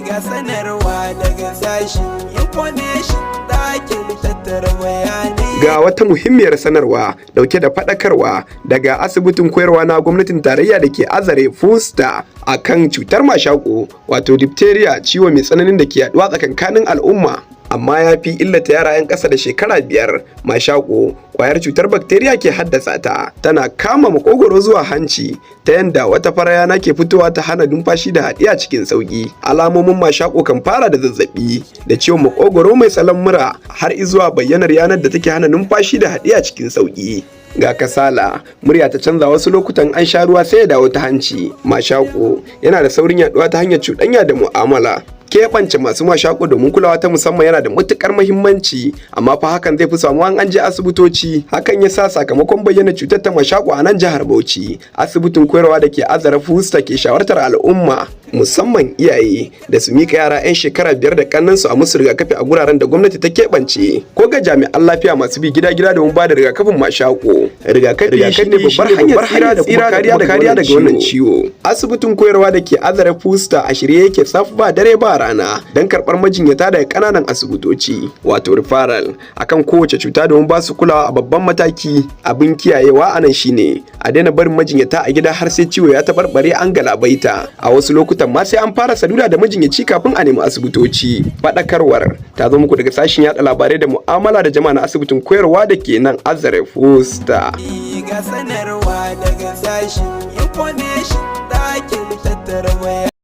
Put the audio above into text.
ga sanarwa daga sashin information ɗakin tattara bayanai. Ga wata muhimmiyar sanarwa dauke da faɗakarwa daga asibitin koyarwa na gwamnatin tarayya da ke Azare Fusta a kan cutar mashaƙo wato diphtheria, ciwo mai tsananin da ke yaduwa tsakankanin al'umma amma ya fi illata yara 'yan ƙasa da shekara 5. Mashaƙo ƙwayar cutar bakteriya ke haddasa ta, tana kama makogwaro zuwa hanci ta yanda wata fara yana ke fitowa ta hana numfashi da haɗiya cikin sauƙi. Alamomin mashaƙo kan fara da zazzaɓi da ciwon makogwaro mai salon mura har izuwa bayyanar yanar da take hana numfashi da haɗiya cikin sauƙi. Ga kasala, murya ta canza wasu lokutan an sha ruwa sai ya dawo ta hanci. Mashaƙo yana da saurin yaɗuwa ta hanyar cuɗanya da mu'amala. Keɓance masu mashaƙo domin kulawa ta musamman yana da matuƙar muhimmanci, amma fa hakan zai fi samuwa an je asibitoci. Hakan ya sa sakamakon bayyana cutar ta mashaƙo a nan jihar Bauchi, asibitin koyarwa da ke Azare Fusta ke shawartar al'umma musamman iyaye da su mika yara 'yan shekara 5 da kannansu a musu rigakafi a guraren da gwamnati ta keɓance, ko ga jami'an lafiya masu bi gida-gida domin ba da rigakafin mashaƙo. Rigakafi shine babbar hanyar tsira da kuma kariya daga wannan ciwo. Asibitin koyarwa da ke Azare Fusta a shirye yake safi ba dare ba rana don karɓar majinyata daga ƙananan asibitoci wato referral akan kowace cuta domin ba su kulawa a babban mataki. Abin kiyayewa anan shine a daina barin majinyata a gida har sai ciwo ya taɓarɓare an galabaita. A wasu lokutan ma sai an fara saduda da majinyaci kafin a nemi asibitoci. Faɗakarwar ta zo muku daga sashen yaɗa labarai da mu'amala da jama'a na asibitin koyarwa da ke nan Azare Fusta. Ga sanarwa daga sashen information ɗakin tattara bayanai.